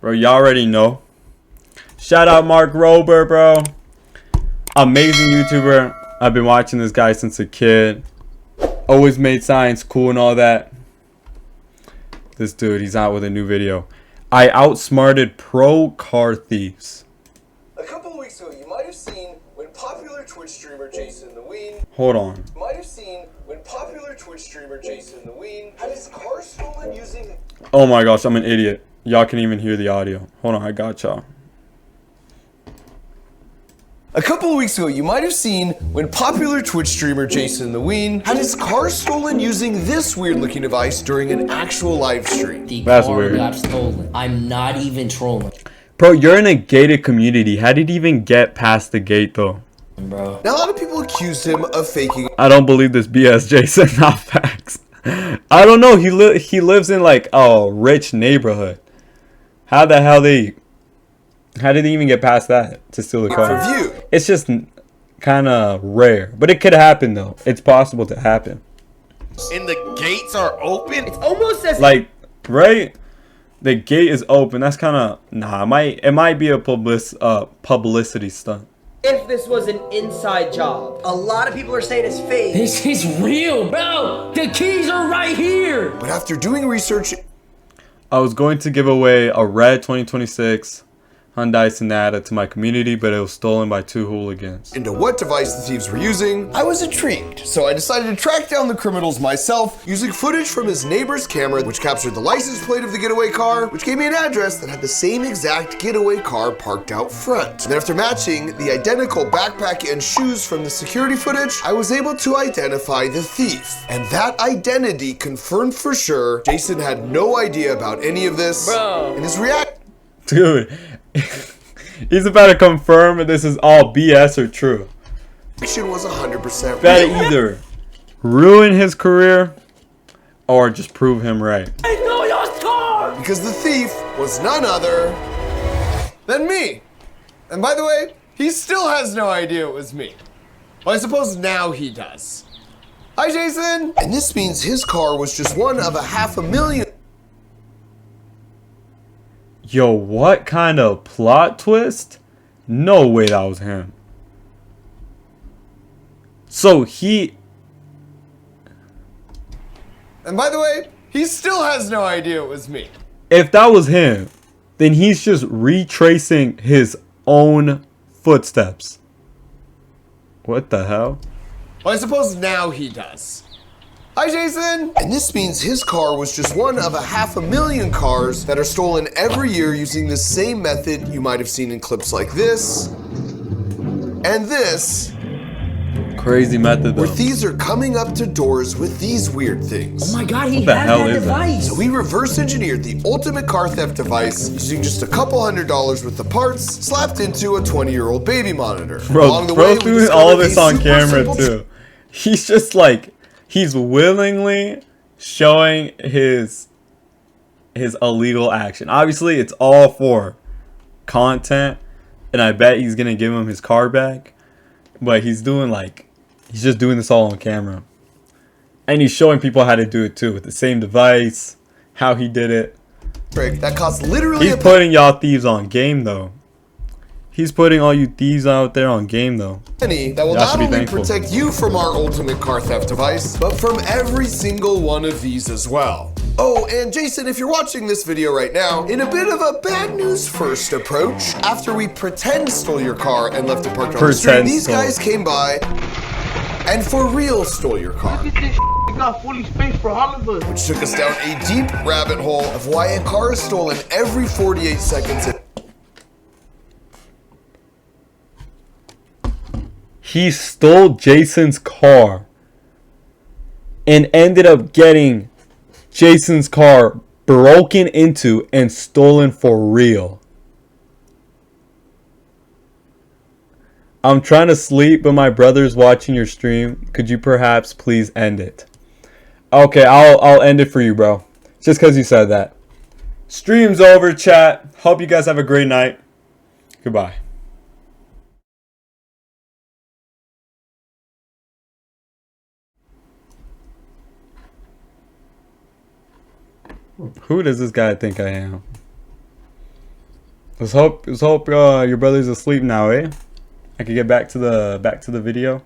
Bro, y'all already know. Shout out Mark Rober, bro. Amazing YouTuber. I've been watching this guy since a kid. Always made science cool and all that. This dude, he's out with a new video. I outsmarted pro car thieves. A couple of weeks ago, you might have seen when popular Twitch streamer Jason the Ween. Hold on. You might have seen when popular Twitch streamer Jason the Ween had his car stolen using. Oh my gosh, I'm an idiot. Y'all can even hear the audio. Hold on, I got y'all. A couple of weeks ago, you might have seen when popular Twitch streamer Jason the Ween had his car stolen using this weird-looking device during an actual live stream. The That's car weird. got stolen. I'm not even trolling, Bro, you're in a gated community. How did he even get past the gate, though? bro. Now, a lot of people accused him of faking I don't believe this BS, Jason. Not facts. I don't know. He lives in like a rich neighborhood. How the hell how did he even get past that to steal the for car? view. It's just kind of rare, but it could happen though. It's possible to happen. And the gates are open. It's almost as Like, right? The gate is open. That's kind of it might be a publicity stunt. if this was an inside job. A lot of people are saying it's fake. This is real, bro. The keys are right here. But after doing research I was going to give away a red 2026 Hyundai Sonata to my community, but it was stolen by 2 hooligans. into what device the thieves were using, I was intrigued. So I decided to track down the criminals myself using footage from his neighbor's camera, which captured the license plate of the getaway car, which gave me an address that had the same exact getaway car parked out front. And then after matching the identical backpack and shoes from the security footage, I was able to identify the thief. And that identity confirmed for sure Jason had no idea about any of this. Bro. And his reaction Dude, he's about to confirm if this is all BS or true. was 100% Better real. either ruin his career or just prove him right. Because the thief was none other than me. And by the way, he still has no idea it was me. Well, I suppose now he does. Hi, Jason! And this means his car was just one of 500,000. Yo, what kind of plot twist? No way that was him. So And by the way, he still has no idea it was me. if that was him, then he's just retracing his own footsteps. What the hell? Well, I suppose now he does. Hi, Jason! And this means his car was just one of 500,000 cars that are stolen every year using the same method you might have seen in clips like this and this, Crazy method where though. thieves are coming up to doors with these weird things. Oh my God, he the has hell that is that? device. So we reverse engineered the ultimate car theft device using just a couple $100 worth of parts slapped into a 20-year-old baby monitor. Bro, bro's we doing all of discovered this a on super camera simple too. He's just like, he's willingly showing his illegal action. Obviously, it's all for content, and I bet he's gonna give him his car back. But he's just doing this all on camera, and he's showing people how to do it too with the same device, how he did it. trick that costs literally He's a putting y'all thieves on game though. He's putting all you thieves out there on game though. penny that will Y'all should not be only thankful. protect you from our ultimate car theft device, but from every single one of these as well. Oh, and Jason, if you're watching this video right now, in a bit of a bad news first approach, after we pretend stole your car and left it parked on the street, Pretend these stole. guys came by and for real stole your car. got fully spaced for Hollywood. Which took us down a deep rabbit hole of why a car is stolen every 48 seconds. He stole Jason's car and ended up getting Jason's car broken into and stolen for real. I'm trying to sleep, but my brother's watching your stream. Could you perhaps please end it? Okay, I'll end it for you, bro. Just because you said that. Stream's over, chat. Hope you guys have a great night. Goodbye. Who does this guy think I am? Let's hope your brother's asleep now, eh? I could get back to the video.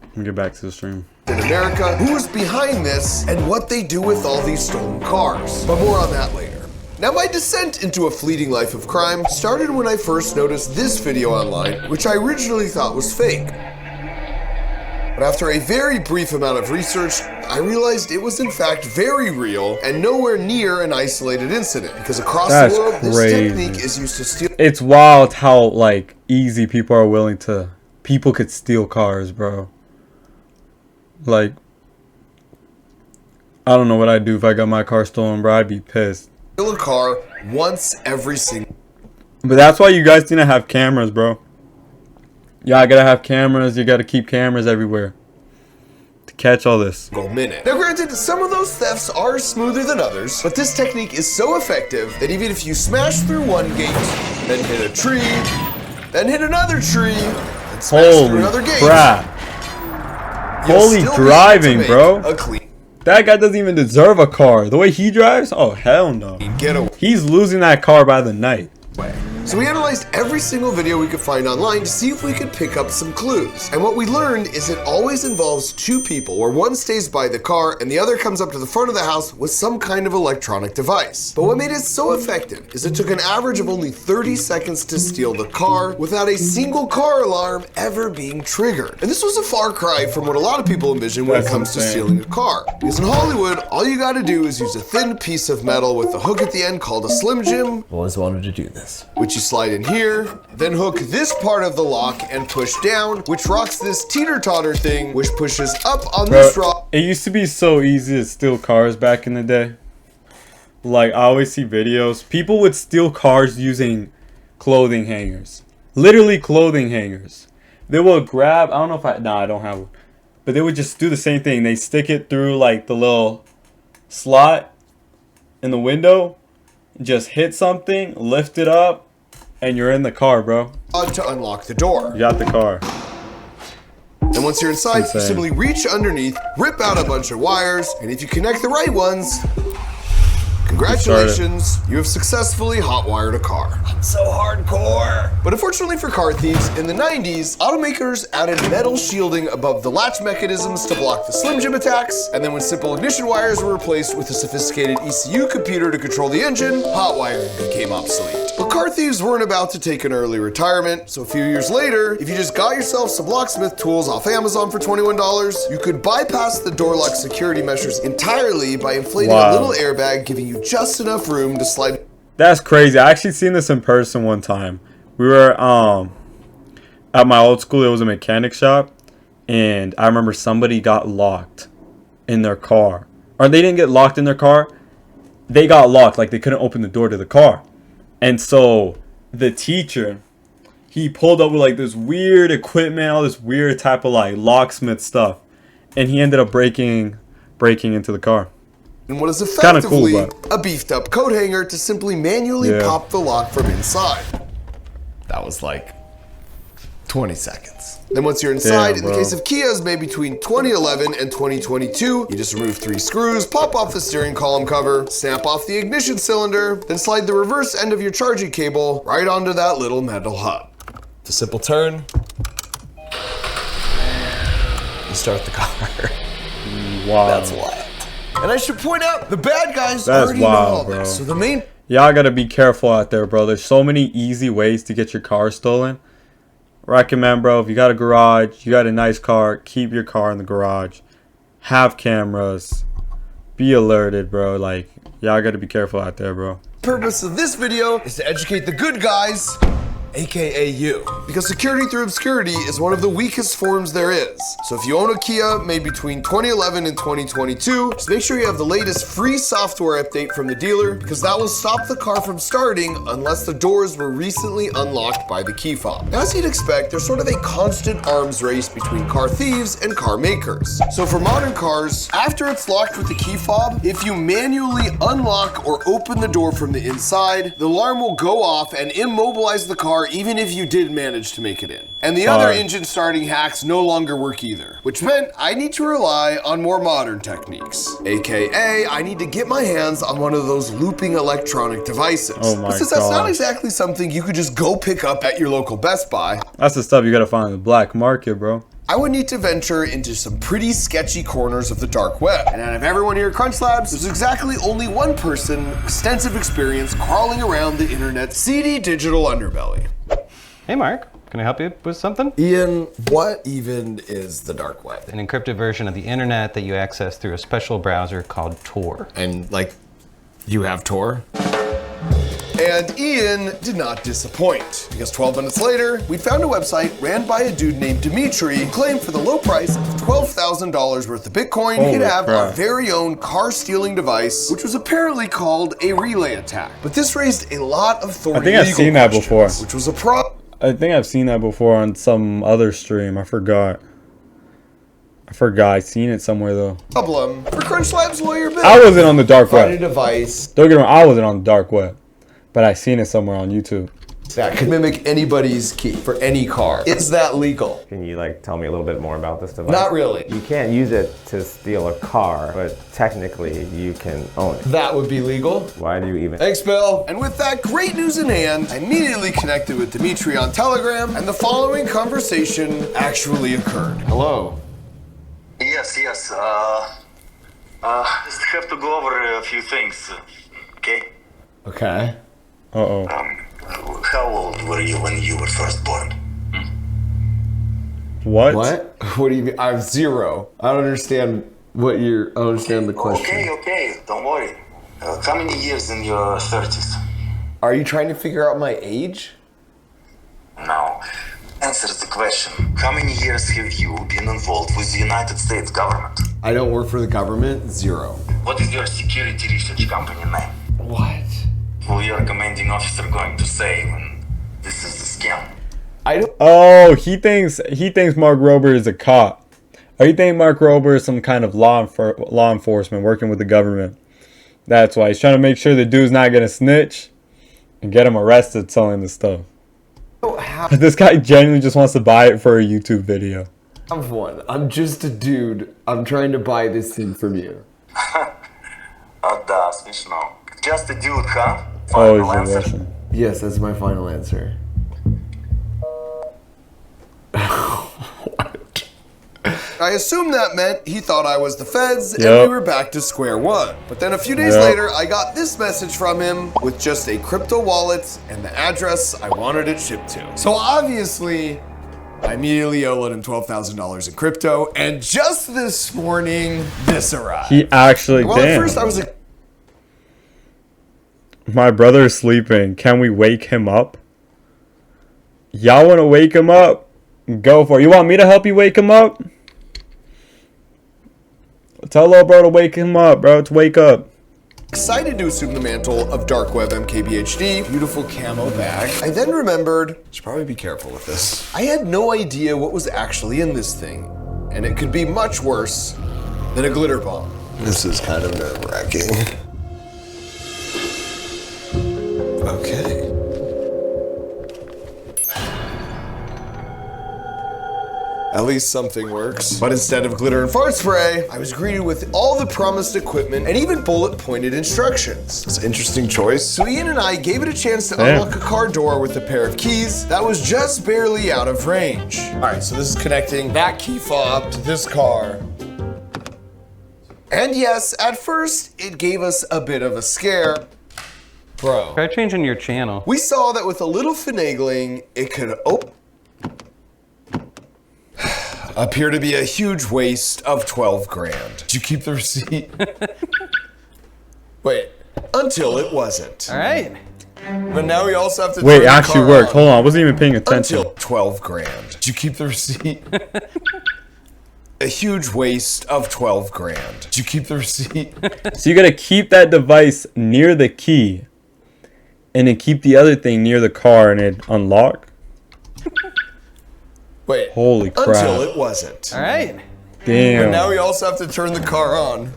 Let me get back to the stream. In America, who is behind this, and what they do with all these stolen cars. But more on that later. Now, my descent into a fleeting life of crime started when I first noticed this video online, which I originally thought was fake. But after a very brief amount of research, I realized it was in fact very real and nowhere near an isolated incident, because across the world, this technique is used to steal. It's wild how like easy people are willing to. People could steal cars, bro. Like, I don't know what I'd do if I got my car stolen, bro. I'd be pissed. Steal a car once every single. But that's why you guys need to have cameras, bro. Y'all gotta have cameras. You gotta keep cameras everywhere to catch all this. Minute. Now, granted, some of those thefts are smoother than others, but this technique is so effective that even if you smash through one gate, then hit a tree, then hit another tree, and smash through another gate. Crap. Holy driving, bro. A clean that guy doesn't even deserve a car. The way he drives? Oh, hell no. getaway. He's losing that car by the night. So we analyzed every single video we could find online to see if we could pick up some clues. And what we learned is it always involves two people, where one stays by the car and the other comes up to the front of the house with some kind of electronic device. But what made it so effective is it took an average of only 30 seconds to steal the car without a single car alarm ever being triggered. And this was a far cry from what a lot of people envision when it comes to stealing a car. Because in Hollywood, all you gotta do is use a thin piece of metal with a hook at the end called a Slim Jim. Always wanted to do this. Which you slide in here, then hook this part of the lock and push down, which rocks this teeter-totter thing, which pushes up on this rock. It used to be so easy to steal cars back in the day. Like, I always see videos. People would steal cars using clothing hangers. Literally clothing hangers. They would grab, I don't know if I don't have one. But they would just do the same thing. They stick it through like the little slot in the window. Just hit something, lift it up, and you're in the car, bro. To unlock the door. You got the car. And once you're inside, you simply reach underneath, rip out a bunch of wires, and if you connect the right ones, congratulations, you have successfully hotwired a car. I'm so hardcore. But unfortunately for car thieves, in the 90s, automakers added metal shielding above the latch mechanisms to block the Slim Jim attacks, and then when simple ignition wires were replaced with a sophisticated ECU computer to control the engine, hot wiring became obsolete. But car thieves weren't about to take an early retirement, so a few years later, if you just got yourself some locksmith tools off Amazon for $21, you could bypass the door lock security measures entirely by inflating a little airbag, giving you just enough room to slide. That's crazy. I actually seen this in person one time. We were at my old school. It was a mechanic shop, and I remember somebody got locked in their car, or they didn't get locked in their car. They got locked, like they couldn't open the door to the car. And so the teacher, he pulled up with like this weird equipment, all this weird type of like locksmith stuff, and he ended up breaking into the car. And what is effectively cool, a beefed up coat hanger to simply manually pop the lock from inside. That was like 20 seconds. Then once you're inside, in the case of Kias, made between 2011 and 2022, you just remove 3 screws, pop off the steering column cover, snap off the ignition cylinder, then slide the reverse end of your charging cable right onto that little metal hub. The simple turn. You start the car. Wow. That's wild. And I should point out, the bad guys That's already know wild, all bro. this. So the main... Y'all gotta be careful out there, bro. There's so many easy ways to get your car stolen. Recommend, bro, if you got a garage, you got a nice car, keep your car in the garage. Have cameras. Be alerted, bro. Like, y'all gotta be careful out there, bro. purpose of this video is to educate the good guys, aka you. Because security through obscurity is one of the weakest forms there is. So if you own a Kia made between 2011 and 2022, just make sure you have the latest free software update from the dealer, because that will stop the car from starting unless the doors were recently unlocked by the key fob. As you'd expect, there's sort of a constant arms race between car thieves and car makers. So for modern cars, after it's locked with the key fob, if you manually unlock or open the door from the inside, the alarm will go off and immobilize the car car even if you did manage to make it in. And the other engine starting hacks no longer work either, which meant I need to rely on more modern techniques. AKA, I need to get my hands on one of those looping electronic devices. Oh my But since that's not gosh. exactly something you could just go pick up at your local Best Buy, That's the stuff you gotta find in the black market, bro. I would need to venture into some pretty sketchy corners of the dark web. And out of everyone here at Crunch Labs, there's exactly only one person with extensive experience crawling around the internet's seedy digital underbelly. Hey Mark, can I help you with something? Ian, what even is the dark web? An encrypted version of the internet that you access through a special browser called Tor. And like, you have Tor? And Ian did not disappoint, because 12 minutes later, we found a website ran by a dude named Dimitri who claimed for the low price of $12,000 worth of Bitcoin, he'd have our crap. very own car stealing device, which was apparently called a relay attack. But this raised a lot of thorny I think I've legal seen that questions, before. which was a problem. I think I've seen that before on some other stream. I forgot. I seen it somewhere though. For Crunch Labs lawyer Bill. I wasn't on the dark Find a web. device Don't get me wrong, I wasn't on the dark web. But I seen it somewhere on YouTube. that could mimic anybody's key for any car. Is that legal? Can you like tell me a little bit more about this device? Not really. You can't use it to steal a car, but technically you can own it. That would be legal. Why do you even? Thanks, Bill. And with that great news in hand, I immediately connected with Dimitri on Telegram, and the following conversation actually occurred. Hello. Yes. Just have to go over a few things, okay? Okay. Uh-oh. How old were you when you were first born? What? What? What do you mean? I'm 0. I don't understand what you're. I don't understand the question. Okay, don't worry. How many years in your 30s? Are you trying to figure out my age? No. Answer the question. How many years have you been involved with the United States government? I don't work for the government. 0. What is your security research company name? What? Who your commanding officer going to say when this is a scam? I don't. Oh, he thinks Mark Rober is a cop. Or you think Mark Rober is some kind of law enforcement working with the government. That's why he's trying to make sure the dude's not gonna snitch and get him arrested selling the stuff. This guy genuinely just wants to buy it for a YouTube video. Have one. I'm just a dude. I'm trying to buy this thing from you. Да, смешно. Just a dude, huh? Oh, Final he's a answer? Russian. Yes, that's my final answer. I assumed that meant he thought I was the feds, and Yep. we were back to square one. But then a few days Yep. later, I got this message from him with just a crypto wallet and the address I wanted it shipped to. So obviously, I immediately owed him $12,000 in crypto, and just this morning, this arrived. He actually Well, at damn. first I was like, My brother is sleeping. Can we wake him up? Y'all want to wake him up? Go for it. You want me to help you wake him up? Tell little bro to wake him up, bro. To wake up. excited to assume the mantle of Dark Web MKBHD. Beautiful camo bag. I then remembered, should probably be careful with this. I had no idea what was actually in this thing, and it could be much worse than a glitter bomb. This is kind of nerve-wracking. Okay. At least something works. But instead of glitter and fart spray, I was greeted with all the promised equipment and even bullet-pointed instructions. It's an interesting choice. So Ian and I gave it a chance to Damn. unlock a car door with a pair of keys that was just barely out of range. All right, so this is connecting that key fob to this car. And yes, at first, it gave us a bit of a scare. Bro. Try changing your channel. We saw that with a little finagling, it could appear to be a huge waste of 12 grand. Did you keep the receipt? Wait, until it wasn't. All right. But now we also have to Wait, turn it the actually car worked. on Hold on. I wasn't even paying attention. until 12 grand. Did you keep the receipt? A huge waste of 12 grand. Did you keep the receipt? So you got to keep that device near the key. And then keep the other thing near the car and it unlock. Wait, Holy crap. until it wasn't. All right. Damn. But now we also have to turn the car on.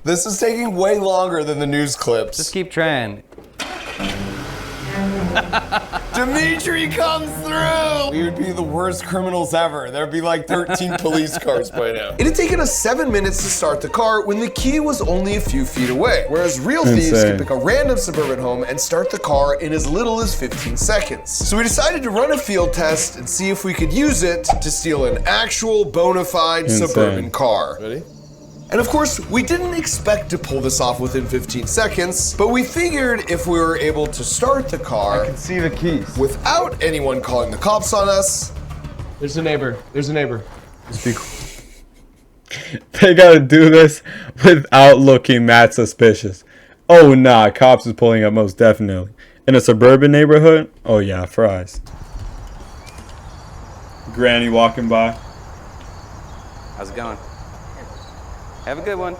This is taking way longer than the news clips. Just keep trying. Dimitri comes through! We would be the worst criminals ever. There'd be like 13 police cars by now. It had taken us 7 minutes to start the car when the key was only a few feet away, whereas real thieves can pick a random suburban home and start the car in as little as 15 seconds. So we decided to run a field test and see if we could use it to steal an actual bona fide suburban car. Ready? And of course, we didn't expect to pull this off within 15 seconds, but we figured if we were able to start the car, I can see the keys. without anyone calling the cops on us. There's a neighbor. There's a neighbor. Just be cool. They gotta do this without looking mad suspicious. Oh nah, cops is pulling up most definitely. In a suburban neighborhood? Oh yeah, fries. Granny walking by. How's it going? Have a good one.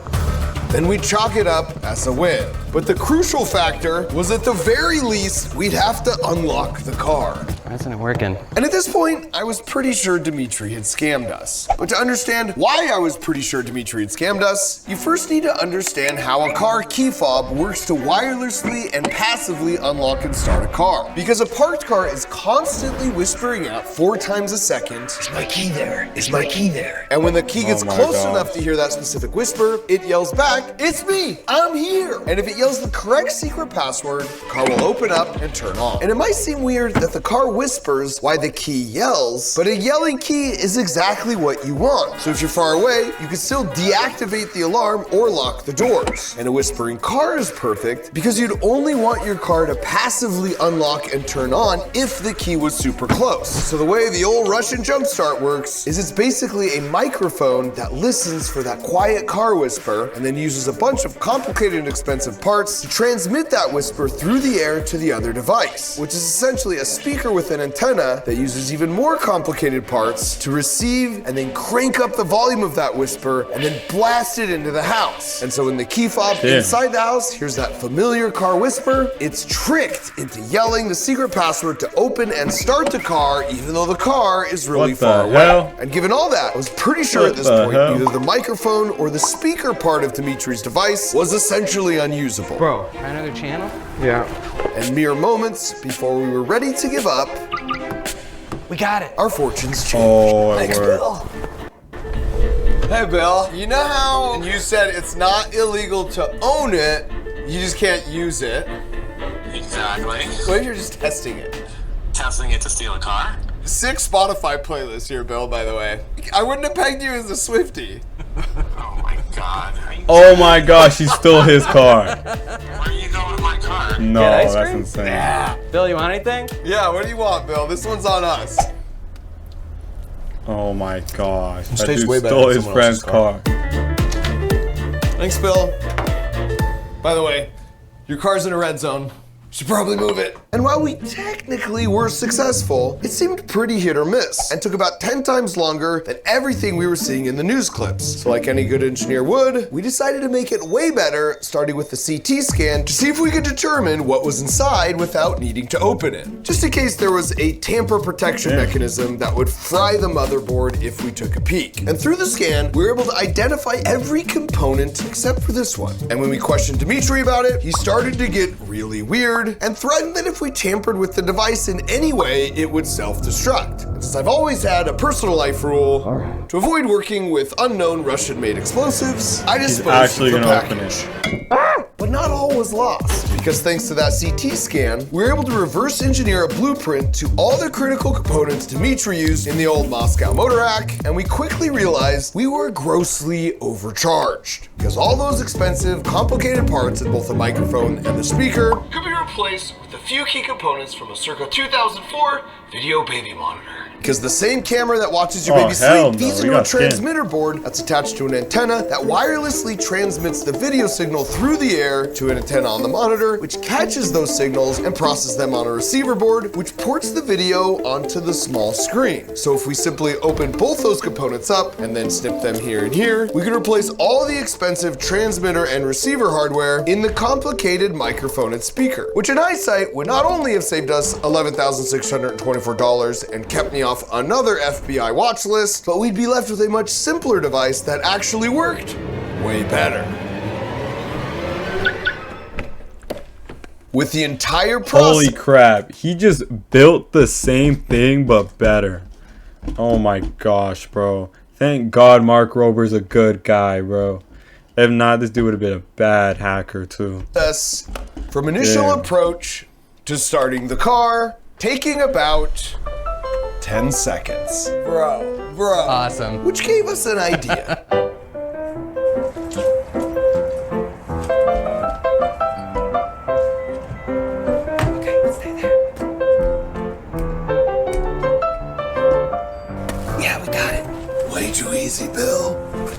Then we'd chalk it up as a win. But the crucial factor was at the very least, we'd have to unlock the car. Why isn't it working? And at this point, I was pretty sure Dimitri had scammed us. But to understand why I was pretty sure Dimitri had scammed us, you first need to understand how a car key fob works to wirelessly and passively unlock and start a car. Because a parked car is constantly whispering out 4 times a second, "Is my key there? Is my key there?" And when the key gets close enough to hear that specific whisper, it yells back, "It's me, I'm here." And if it yells the correct secret password, the car will open up and turn on. And it might seem weird that the car whispers why the key yells, but a yelling key is exactly what you want. So if you're far away, you can still deactivate the alarm or lock the doors. And a whispering car is perfect because you'd only want your car to passively unlock and turn on if the key was super close. So the way the old Russian jumpstart works is it's basically a microphone that listens for that quiet car whisper and then uses a bunch of complicated and expensive parts to transmit that whisper through the air to the other device, which is essentially a speaker with an antenna that uses even more complicated parts to receive and then crank up the volume of that whisper and then blast it into the house. And so when the key fob inside the house hears that familiar car whisper, it's tricked into yelling the secret password to open and start the car even though the car is really far away. And given all that, I was pretty sure at this point either the microphone or the speaker part of Dimitri's device was essentially unusable. Bro, try another channel? Yeah. And mere moments before we were ready to give up, We got it. our fortunes changed. Oh, Thanks, it Bill. Hey, Bill. You know how you said it's not illegal to own it, you just can't use it? Exactly. What if you're just testing it? Testing it to steal a car? 6 Spotify playlists here, Bill, by the way. I wouldn't have pegged you as a Swiftie. Oh my god. Oh my gosh, he stole his car. Where are you going with my car? No, Get ice that's cream? insane. Bill, you want anything? Yeah, what do you want, Bill? This one's on us. Oh my gosh. That tastes dude way better stole than his someone else's friend's car. Thanks, Bill. By the way, your car's in a red zone. Should probably move it. And while we technically were successful, it seemed pretty hit or miss and took about 10 times longer than everything we were seeing in the news clips. So like any good engineer would, we decided to make it way better, starting with the CT scan to see if we could determine what was inside without needing to open it. Just in case there was a tamper protection mechanism that would fry the motherboard if we took a peek. And through the scan, we were able to identify every component except for this one. And when we questioned Dimitri about it, he started to get really weird and threatened that if we tampered with the device in any way, it would self-destruct. And since I've always had a personal life rule to avoid working with unknown Russian-made explosives, I disposed of the package. But not all was lost, because thanks to that CT scan, we were able to reverse engineer a blueprint to all the critical components Dimitri used in the old Moscow motor hack, and we quickly realized we were grossly overcharged, because all those expensive, complicated parts in both the microphone and the speaker could be replaced with a few key components from a circa 2004 video baby monitor. Because the same camera that watches your baby sleep feeds into a transmitter board that's attached to an antenna that wirelessly transmits the video signal through the air to an antenna on the monitor, which catches those signals and processes them on a receiver board, which ports the video onto the small screen. So if we simply open both those components up and then snip them here and here, we can replace all the expensive transmitter and receiver hardware in the complicated microphone and speaker, which in hindsight would not only have saved us $11,624 and kept me off another FBI watch list, but we'd be left with a much simpler device that actually worked way better. with the entire process. Holy crap. He just built the same thing, but better. Oh my gosh, bro. Thank God Mark Rober's a good guy, bro. If not, this dude would have been a bad hacker, too. From initial Damn. approach to starting the car, taking about 10 seconds. Bro. Awesome. Which gave us an idea. Okay, stay there. Yeah, we got it. Way too easy, Bill.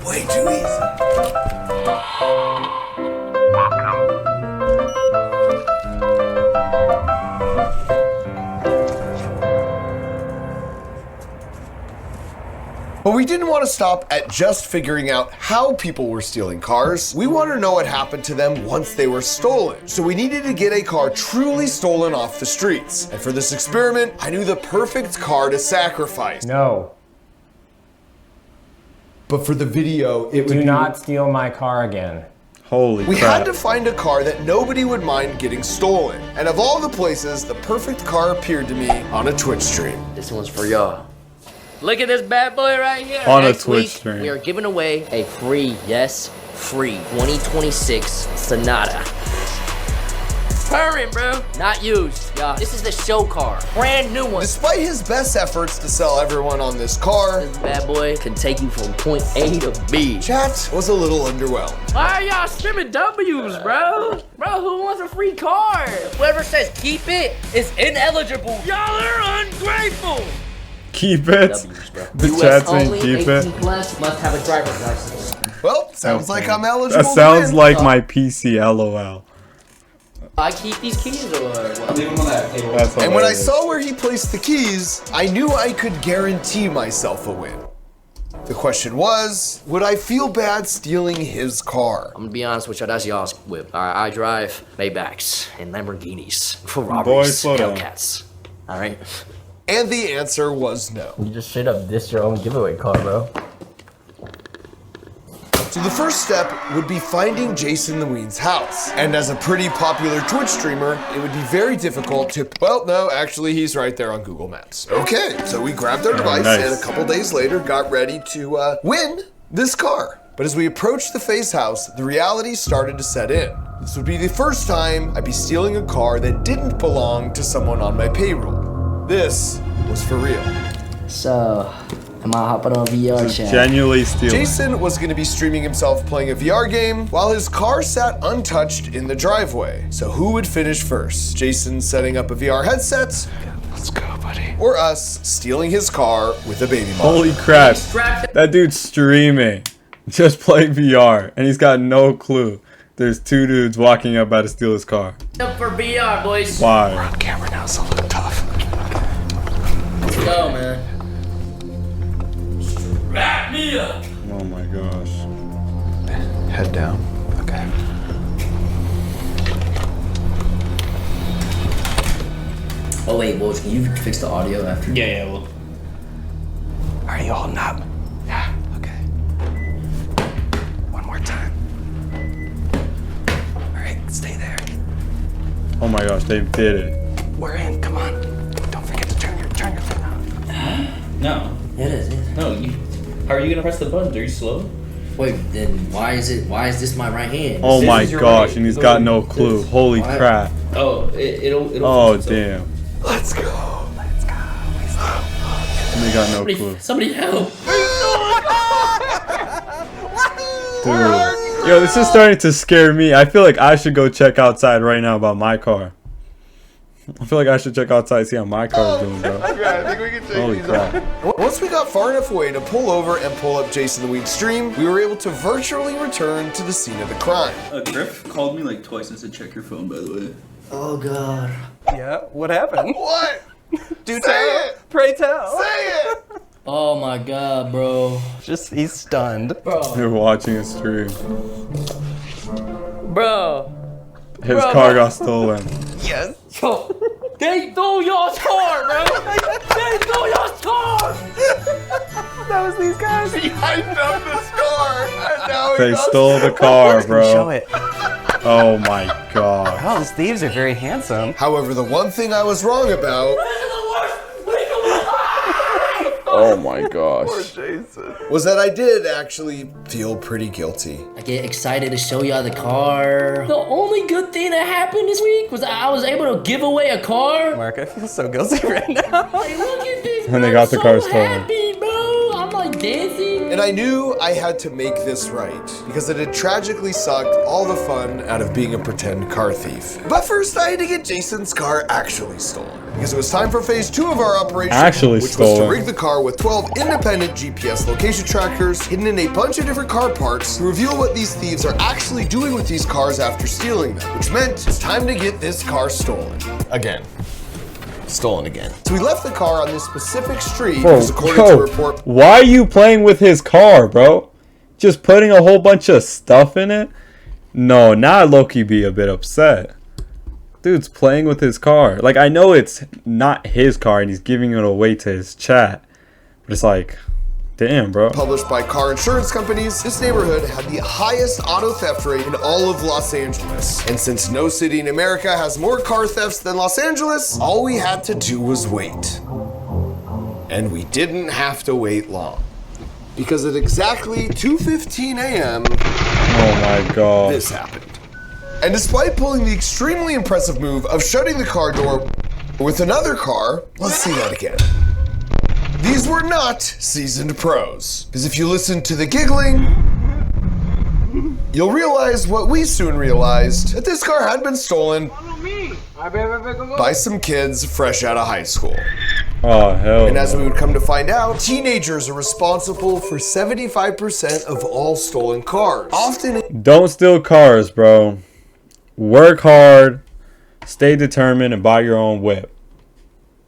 Way too easy. But we didn't want to stop at just figuring out how people were stealing cars. We wanted to know what happened to them once they were stolen. So we needed to get a car truly stolen off the streets. And for this experiment, I knew the perfect car to sacrifice. No. But for the video, it would Do be... not steal my car again. Holy We crap. had to find a car that nobody would mind getting stolen. And of all the places, the perfect car appeared to me on a Twitch stream. This one's for y'all. Look at this bad boy right here. On a Next Twitch week, stream. we are giving away a free 2026 Sonata. Current, bro. Not used, y'all. This is the show car. Brand new one. Despite his best efforts to sell everyone on this car, This bad boy can take you from point A to B. chat was a little underwhelmed. Why are y'all spamming W's, bro? Bro, who wants a free car? Whoever says keep it is ineligible. Y'all are ungrateful. Keep it. W's, bro. The US chat saying only, keep 18 it. plus, must have a driver's license. Well, sounds like I'm eligible That to sounds win. like my PC, LOL. I keep these keys or what? Leave them on that table. That's And when I hilarious. saw where he placed the keys, I knew I could guarantee myself a win. The question was, would I feel bad stealing his car? I'm gonna be honest with you, that's y'all's whip. Alright, I drive Maybachs and Lamborghinis, Boy, Ferraris, slow down. Hellcats. Alright? And the answer was no. You just straight up diss your own giveaway car, bro. So the first step would be finding Jason the Ween's house. And as a pretty popular Twitch streamer, it would be very difficult to, well, no, actually he's right there on Google Maps. Okay, so we grabbed our device nice. and a couple days later got ready to win this car. But as we approached the Face house, the reality started to set in. This would be the first time I'd be stealing a car that didn't belong to someone on my payroll. This was for real. So, am I hopping on VR chat? Genuinely stealing. Jason was going to be streaming himself playing a VR game while his car sat untouched in the driveway. So who would finish first? Jason setting up a VR headset? Let's go, buddy. Or us stealing his car with a baby model? Holy crap. That dude's streaming. Just playing VR. And he's got no clue. There's two dudes walking up about to steal his car. Up for VR, boys. Why? On camera now, so look tough. Let's go, man. Wrap me up. Oh my gosh. Head down. Okay. Oh wait, boys, can you fix the audio after? Yeah, well. Are you holding up? Yeah. Okay. One more time. All right, stay there. Oh my gosh, they did it. We're in. Come on. Don't forget to turn your thing on. No. It is. No, how are you gonna press the buttons? Are you slow? Wait, then why is this my right hand? Oh This my is your gosh, right. and he's Go got and no this. clue. Holy Why? crap. Oh, it'll Oh fix itself. damn. Let's go. Let's go. They got no clue. Somebody help. Dude. Yo, this is starting to scare me. I feel like I should go check outside right now about my car. I feel like I should check outside, see how my car is doing, bro. I think we can Holy crap. Once we got far enough away to pull over and pull up Jason the Weed stream, we were able to virtually return to the scene of the crime. Griff called me like twice and said check your phone, by the way. Oh god. Yeah, what happened? What? Dude, Say it! pray tell. Say it! Oh my god, bro. Just, he's stunned. Bro. You're watching a stream. Bro. His car got stolen. Yes. Yo, they stole y'all's car, bro. They stole y'all's car. That was these guys. I dumped this car, and now They stole the car, Show bro. it. Oh my god. Well, these thieves are very handsome. However, the one thing I was wrong about Oh my gosh. was that I did actually feel pretty guilty. I get excited to show y'all the car. The only good thing that happened this week was that I was able to give away a car. Mark, I feel so guilty right now. Like, look at this, And they bro. got the car stolen. Happy, bro. I'm like dancing. And I knew I had to make this right because it had tragically sucked all the fun out of being a pretend car thief. But first, I had to get Jason's car actually stolen because it was time for phase 2 of our operation, Actually which was stolen. to rig the car with 12 independent GPS location trackers hidden in a bunch of different car parts to reveal what these thieves are actually doing with these cars after stealing them, which meant it's time to get this car stolen. Again. Stolen again. So we left the car on this specific street Bro, because according to a report, why are you playing with his car, bro? Just putting a whole bunch of stuff in it? No, now I low-key be a bit upset. Dude's playing with his car. Like, I know it's not his car and he's giving it away to his chat. But it's like, damn, bro. published by car insurance companies, this neighborhood had the highest auto theft rate in all of Los Angeles. And since no city in America has more car thefts than Los Angeles, all we had to do was wait. And we didn't have to wait long. Because at exactly 2:15 a.m., Oh my god. this happened. And despite pulling the extremely impressive move of shutting the car door with another car, let's see that again. These were not seasoned pros. Because if you listen to the giggling, you'll realize what we soon realized, that this car had been stolen by some kids fresh out of high school. Oh, hell. And as we would come to find out, teenagers are responsible for 75% of all stolen cars. Often Don't steal cars, bro. Work hard, stay determined, and buy your own whip.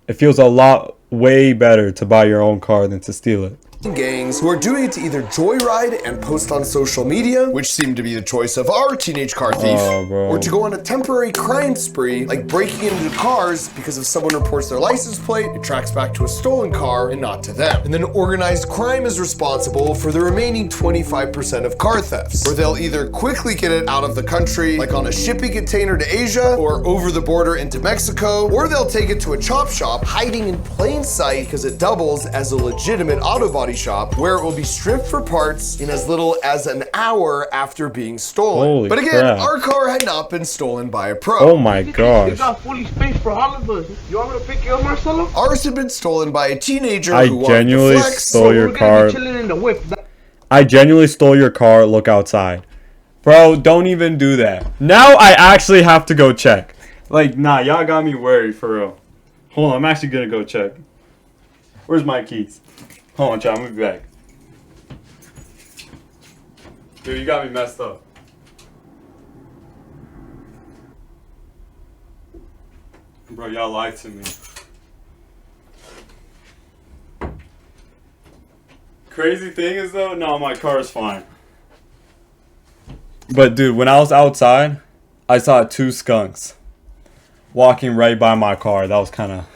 It feels a lot way better to buy your own car than to steal it. gangs who are doing it to either joyride and post on social media, which seemed to be the choice of our teenage car thief, or to go on a temporary crime spree, like breaking into cars because if someone reports their license plate, it tracks back to a stolen car and not to them. And then organized crime is responsible for the remaining 25% of car thefts, where they'll either quickly get it out of the country, like on a shipping container to Asia, or over the border into Mexico, or they'll take it to a chop shop, hiding in plain sight because it doubles as a legitimate auto body shop where it will be stripped for parts in as little as an hour after being stolen. Holy but again, crap. our car had not been stolen by a pro. Oh my You gosh. got fully space for all of us. You want me to pick you up, Marcelo? Ours had been stolen by a teenager I who wanted to genuinely flex. stole your We're gonna car. be chilling in the whip. I genuinely stole your car. Look outside. Bro, don't even do that. Now I actually have to go check. Like, nah, y'all got me worried for real. Hold on, I'm actually gonna go check. Where's my keys? Hold on, John, I'll be back. Dude, you got me messed up. Bro, y'all lied to me. Crazy thing is though, no, my car is fine. But dude, when I was outside, I saw 2 skunks walking right by my car. That was kind of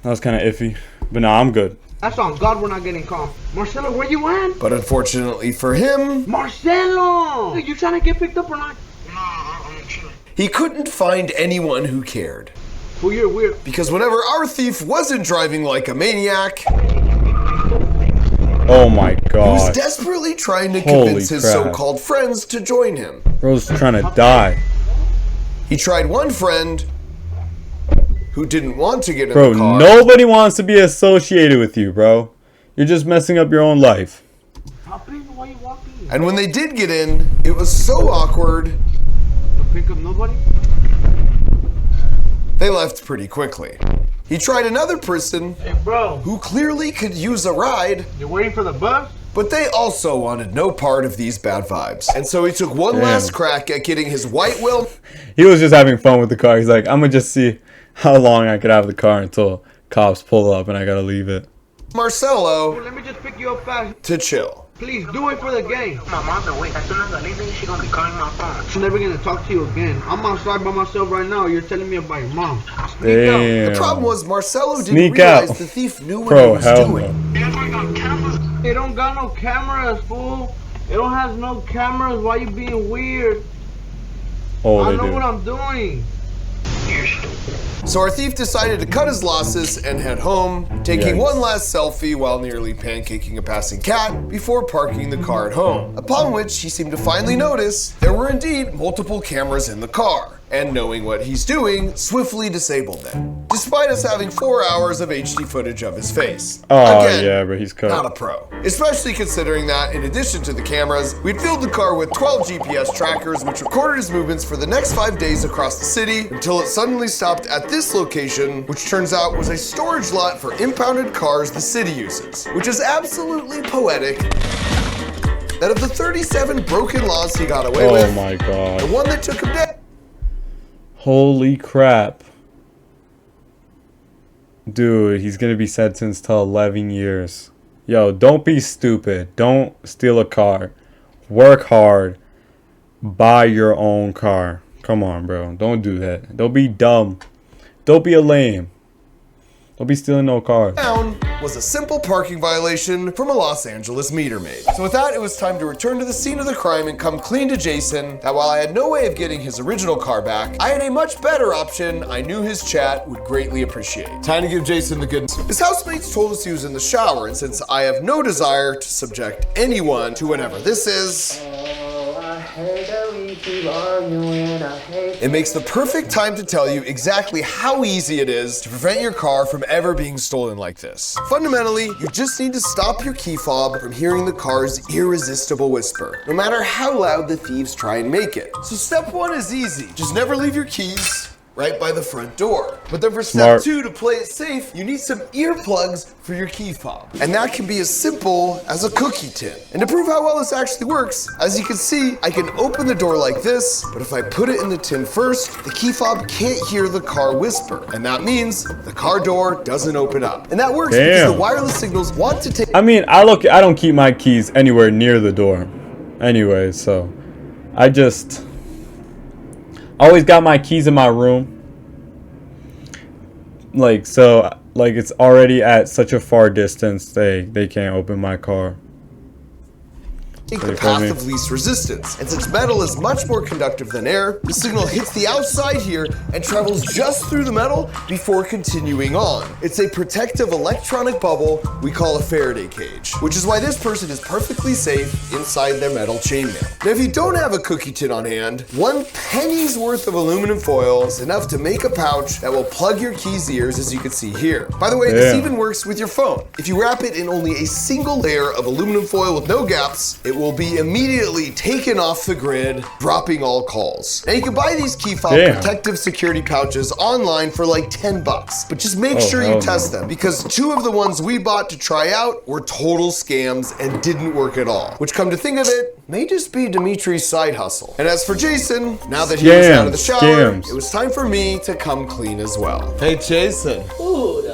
iffy. But nah, I'm good. That's on God we're not getting caught. Marcelo, where you at? But unfortunately for him, Marcelo! You trying to get picked up or not? he couldn't find anyone who cared. Well, you're weird. Because whenever our thief wasn't driving like a maniac, Oh my he was god. desperately trying to Holy convince his crap. so-called friends to join him. Bro's trying to die. He tried one friend who didn't want to get in Bro, the car. nobody wants to be associated with you, bro. You're just messing up your own life. Why you walking? And when they did get in, it was so awkward, To pick up nobody? they left pretty quickly. He tried another person Hey, bro. who clearly could use a ride, You waiting for the bus? but they also wanted no part of these bad vibes. And so he took one Damn. last crack at getting his white wheel He was just having fun with the car. He's like, I'm gonna just see how long I could have the car until cops pull up and I gotta leave it. Marcelo Let me just pick you up fast. to chill. Please do it for the game. My mom's awake. As soon as I leave, she's gonna be calling my phone. I'm never gonna talk to you again. I'm outside by myself right now. You're telling me about your mom. Damn. The problem was Marcelo didn't Sneak realize out. the thief knew what Bro, he was hell doing. no. They don't got no cameras, fool. They don't have no cameras. Why you being weird? Oh, I they know do. what I'm doing. So our thief decided to cut his losses and head home, taking Yikes. one last selfie while nearly pancaking a passing cat before parking the car at home. Upon which he seemed to finally notice there were indeed multiple cameras in the car, and knowing what he's doing, swiftly disabled them, despite us having 4 hours of HD footage of his face. Oh, Again, yeah, but he's cut. not a pro. Especially considering that, in addition to the cameras, we'd filled the car with 12 GPS trackers which recorded his movements for the next 5 days across the city until it suddenly stopped at this location, which turns out was a storage lot for impounded cars the city uses, which is absolutely poetic that of the 37 broken laws he got away with, Oh my god. the one that took him down. Holy crap. Dude, he's gonna be sentenced to 11 years. Yo, don't be stupid. Don't steal a car. Work hard. Buy your own car. Come on, bro. Don't do that. Don't be dumb. Don't be a lame. Don't be stealing no car. Down was a simple parking violation from a Los Angeles meter maid. So with that, it was time to return to the scene of the crime and come clean to Jason that while I had no way of getting his original car back, I had a much better option I knew his chat would greatly appreciate. Time to give Jason the good news. His housemates told us he was in the shower, and since I have no desire to subject anyone to whatever this is, it makes the perfect time to tell you exactly how easy it is to prevent your car from ever being stolen like this. Fundamentally, you just need to stop your key fob from hearing the car's irresistible whisper, no matter how loud the thieves try and make it. So step 1 is easy. Just never leave your keys right by the front door. But then for step Smart. 2, to play it safe, you need some earplugs for your key fob. And that can be as simple as a cookie tin. And to prove how well this actually works, as you can see, I can open the door like this, but if I put it in the tin first, the key fob can't hear the car whisper. And that means the car door doesn't open up. And that works because Damn. the wireless signals want to take I mean, I don't keep my keys anywhere near the door. Anyway, so I always got my keys in my room. Like, so, like, it's already at such a far distance, they can't open my car. the path of least resistance. And since metal is much more conductive than air, the signal hits the outside here and travels just through the metal before continuing on. It's a protective electronic bubble we call a Faraday cage, which is why this person is perfectly safe inside their metal chainmail. Now, if you don't have a cookie tin on hand, 1 penny's worth of aluminum foil is enough to make a pouch that will plug your key's ears, as you can see here. By the way, this even works with your phone. If you wrap it in only a single layer of aluminum foil with no gaps, it will be immediately taken off the grid, dropping all calls. Now, you can buy these key fob protective security pouches online for like $10, but just make sure you test them, because 2 of the ones we bought to try out were total scams and didn't work at all, which, come to think of it, may just be Dimitri's side hustle. And as for Jason, now that he was out of the shower, it was time for me to come clean as well. Hey, Jason.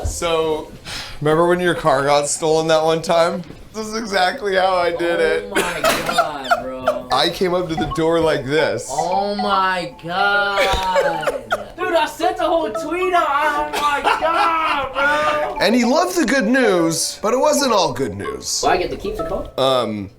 So, remember when your car got stolen that one time? This is exactly how I did it. Oh my god, bro. I came up to the door like this. Oh my god. Dude, I sent the whole tweet out. Oh my god, bro. And he loved the good news, but it wasn't all good news. Well, I get to keep the car?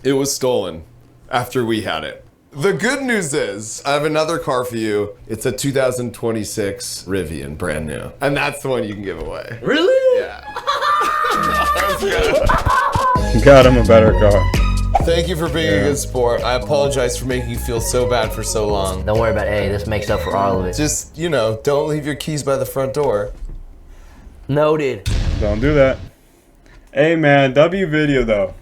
It was stolen after we had it. The good news is, I have another car for you. It's a 2026 Rivian, brand new. And that's the one you can give away. Really? Yeah. That's good. Got him a better car. Thank you for being a good sport. I apologize for making you feel so bad for so long. Don't worry about it. Hey, this makes up for all of it. Just, you know, don't leave your keys by the front door. Noted. Don't do that. Hey man, W video though.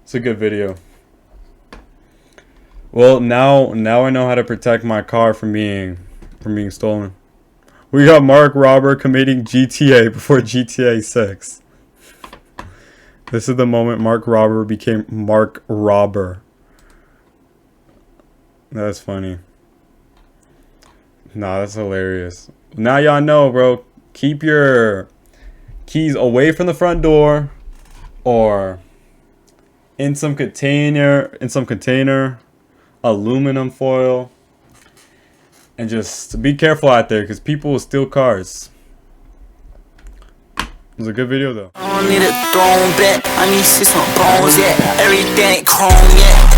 It's a good video. Well, now I know how to protect my car from being stolen. We got Mark Robber committing GTA before GTA 6. This is the moment Mark Robber became Mark Robber. That's funny. Nah, that's hilarious. Now y'all know, bro. Keep your keys away from the front door or in some container, aluminum foil, and just be careful out there because people will steal cars. It was a good video though. I don't need a throne back, I need to see some bones, yeah. Everything chrome, yeah.